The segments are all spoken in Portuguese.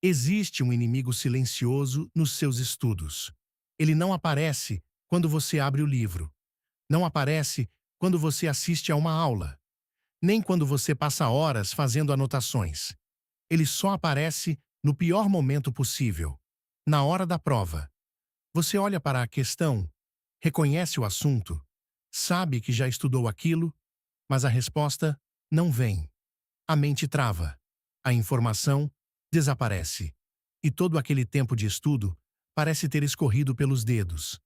Existe um inimigo silencioso nos seus estudos. Ele não aparece quando você abre o livro. Não aparece quando você assiste a uma aula. Nem quando você passa horas fazendo anotações. Ele só aparece no pior momento possível, na hora da prova. Você olha para a questão, reconhece o assunto, sabe que já estudou aquilo, mas a resposta não vem. A mente trava. A informação desaparece. E todo aquele tempo de estudo parece ter escorrido pelos dedos.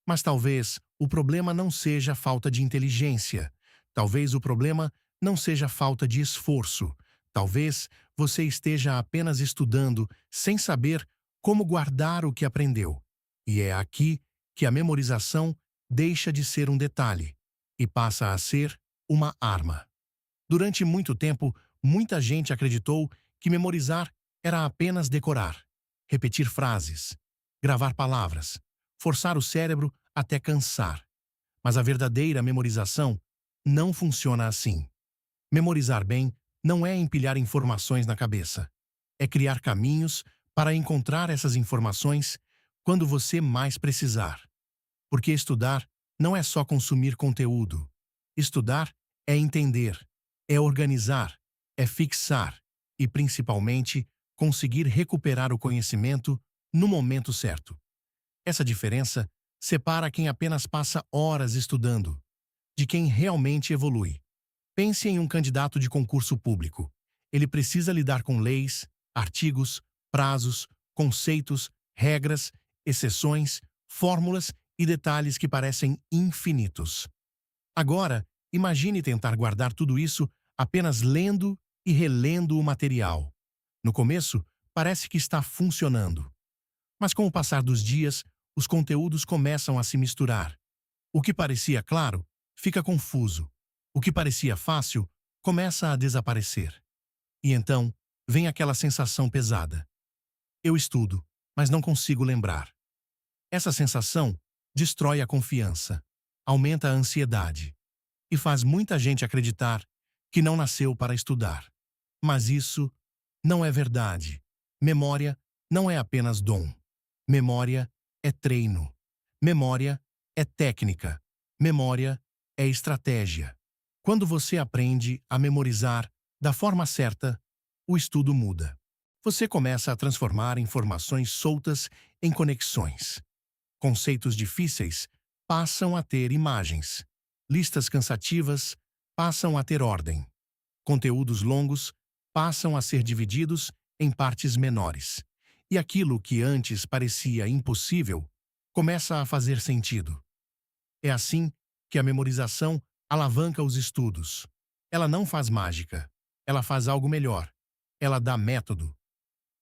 Mas talvez o problema não seja falta de inteligência. Talvez o problema não seja falta de esforço. Talvez você esteja apenas estudando sem saber como guardar o que aprendeu. E é aqui que a memorização deixa de ser um detalhe e passa a ser uma arma. Durante muito tempo, muita gente acreditou que memorizar era apenas decorar, repetir frases, gravar palavras, forçar o cérebro até cansar. Mas a verdadeira memorização não funciona assim. Memorizar bem não é empilhar informações na cabeça. É criar caminhos para encontrar essas informações quando você mais precisar. Porque estudar não é só consumir conteúdo. Estudar é entender, é organizar, é fixar e, principalmente, conseguir recuperar o conhecimento no momento certo. Essa diferença separa quem apenas passa horas estudando de quem realmente evolui. Pense em um candidato de concurso público. Ele precisa lidar com leis, artigos, prazos, conceitos, regras, exceções, fórmulas e detalhes que parecem infinitos. Agora, imagine tentar guardar tudo isso apenas lendo e relendo o material. No começo, parece que está funcionando. Mas com o passar dos dias, os conteúdos começam a se misturar. O que parecia claro fica confuso. O que parecia fácil começa a desaparecer. E então, vem aquela sensação pesada. Eu estudo, mas não consigo lembrar. Essa sensação destrói a confiança, aumenta a ansiedade e faz muita gente acreditar que não nasceu para estudar. Mas isso não é verdade. Memória não é apenas dom. Memória é treino. Memória é técnica. Memória é estratégia. Quando você aprende a memorizar da forma certa, o estudo muda. Você começa a transformar informações soltas em conexões. Conceitos difíceis passam a ter imagens. Listas cansativas passam a ter ordem. Conteúdos longos passam a ser divididos em partes menores. E aquilo que antes parecia impossível começa a fazer sentido. É assim que a memorização alavanca os estudos. Ela não faz mágica. Ela faz algo melhor. Ela dá método.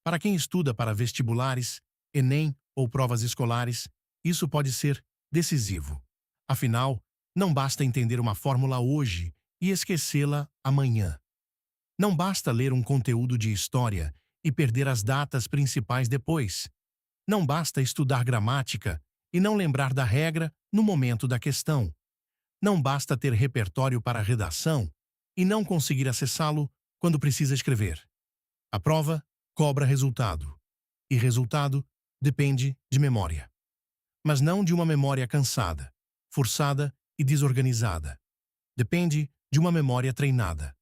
Para quem estuda para vestibulares, Enem ou provas escolares, isso pode ser decisivo. Afinal, não basta entender uma fórmula hoje e esquecê-la amanhã. Não basta ler um conteúdo de história e perder as datas principais depois. Não basta estudar gramática e não lembrar da regra no momento da questão. Não basta ter repertório para redação e não conseguir acessá-lo quando precisa escrever. A prova cobra resultado. E resultado depende de memória. Mas não de uma memória cansada, forçada e desorganizada. Depende de uma memória treinada.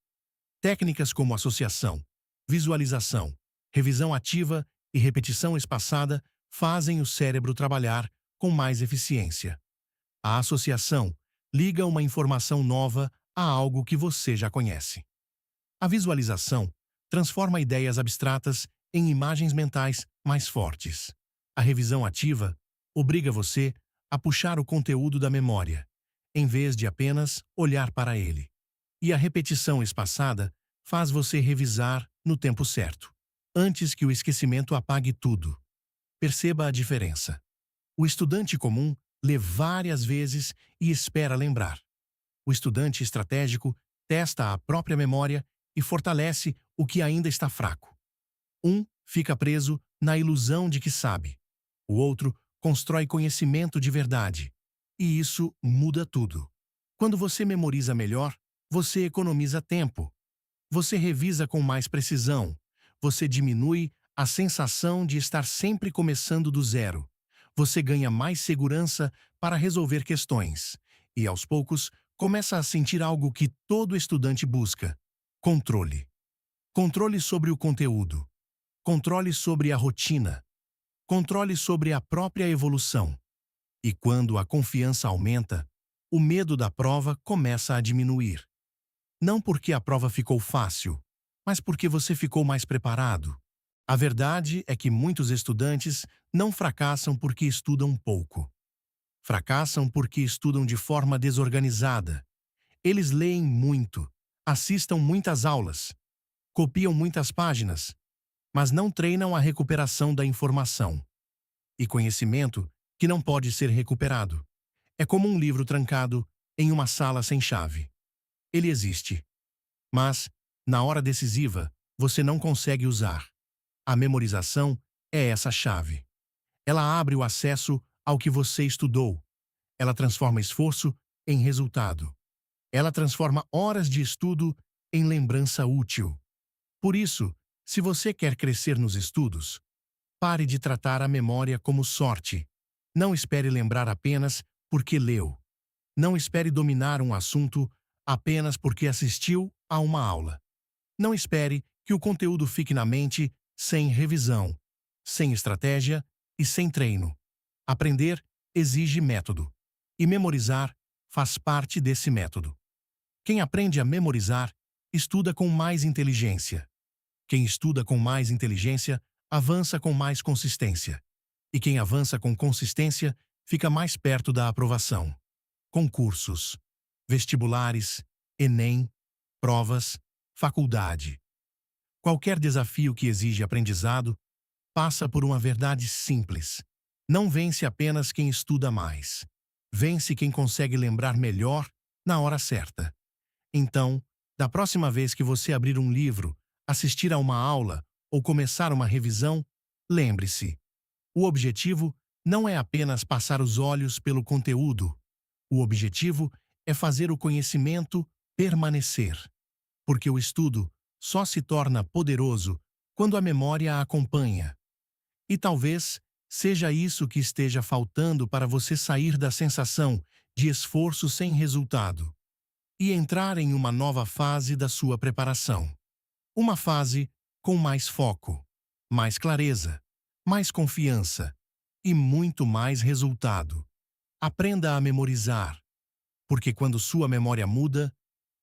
Técnicas como associação, visualização, revisão ativa e repetição espaçada fazem o cérebro trabalhar com mais eficiência. A associação liga uma informação nova a algo que você já conhece. A visualização transforma ideias abstratas em imagens mentais mais fortes. A revisão ativa obriga você a puxar o conteúdo da memória, em vez de apenas olhar para ele. E a repetição espaçada faz você revisar no tempo certo, antes que o esquecimento apague tudo. Perceba a diferença. O estudante comum lê várias vezes e espera lembrar. O estudante estratégico testa a própria memória e fortalece o que ainda está fraco. Um fica preso na ilusão de que sabe. O outro constrói conhecimento de verdade. E isso muda tudo. Quando você memoriza melhor, você economiza tempo. Você revisa com mais precisão. Você diminui a sensação de estar sempre começando do zero. Você ganha mais segurança para resolver questões e, aos poucos, começa a sentir algo que todo estudante busca: controle. Controle sobre o conteúdo, controle sobre a rotina, controle sobre a própria evolução. E quando a confiança aumenta, o medo da prova começa a diminuir. Não porque a prova ficou fácil, mas porque você ficou mais preparado. A verdade é que muitos estudantes não fracassam porque estudam pouco. Fracassam porque estudam de forma desorganizada. Eles leem muito, assistam muitas aulas, copiam muitas páginas, mas não treinam a recuperação da informação. E conhecimento que não pode ser recuperado. É como um livro trancado em uma sala sem chave. Ele existe, mas, na hora decisiva, você não consegue usar. A memorização é essa chave. Ela abre o acesso ao que você estudou. Ela transforma esforço em resultado. Ela transforma horas de estudo em lembrança útil. Por isso, se você quer crescer nos estudos, pare de tratar a memória como sorte. Não espere lembrar apenas porque leu. Não espere dominar um assunto apenas porque assistiu a uma aula. Não espere que o conteúdo fique na mente sem revisão, sem estratégia e sem treino. Aprender exige método, e memorizar faz parte desse método. Quem aprende a memorizar estuda com mais inteligência. Quem estuda com mais inteligência avança com mais consistência. E quem avança com consistência fica mais perto da aprovação. Concursos, vestibulares, Enem, provas, faculdade. Qualquer desafio que exige aprendizado passa por uma verdade simples. Não vence apenas quem estuda mais. Vence quem consegue lembrar melhor na hora certa. Então, da próxima vez que você abrir um livro, assistir a uma aula ou começar uma revisão, lembre-se: o objetivo não é apenas passar os olhos pelo conteúdo. O objetivo é fazer o conhecimento permanecer. Porque o estudo só se torna poderoso quando a memória a acompanha. E talvez seja isso que esteja faltando para você sair da sensação de esforço sem resultado e entrar em uma nova fase da sua preparação. Uma fase com mais foco, mais clareza, mais confiança e muito mais resultado. Aprenda a memorizar, porque quando sua memória muda,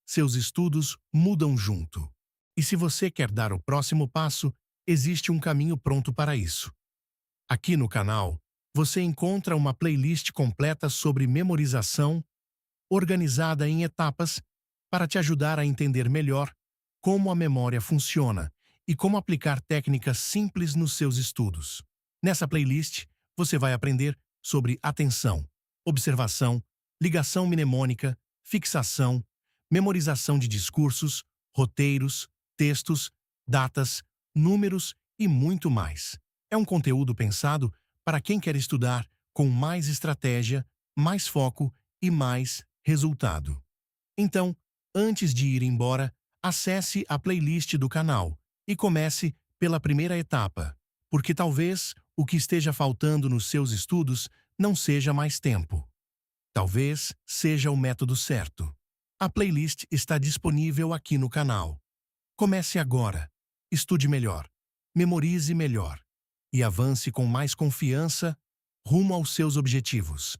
seus estudos mudam junto. E se você quer dar o próximo passo, existe um caminho pronto para isso. Aqui no canal, você encontra uma playlist completa sobre memorização, organizada em etapas, para te ajudar a entender melhor como a memória funciona e como aplicar técnicas simples nos seus estudos. Nessa playlist, você vai aprender sobre atenção, observação, ligação mnemônica, fixação, memorização de discursos, roteiros, textos, datas, números e muito mais. É um conteúdo pensado para quem quer estudar com mais estratégia, mais foco e mais resultado. Então, antes de ir embora, acesse a playlist do canal e comece pela primeira etapa, porque talvez o que esteja faltando nos seus estudos não seja mais tempo. Talvez seja o método certo. A playlist está disponível aqui no canal. Comece agora, estude melhor, memorize melhor e avance com mais confiança rumo aos seus objetivos.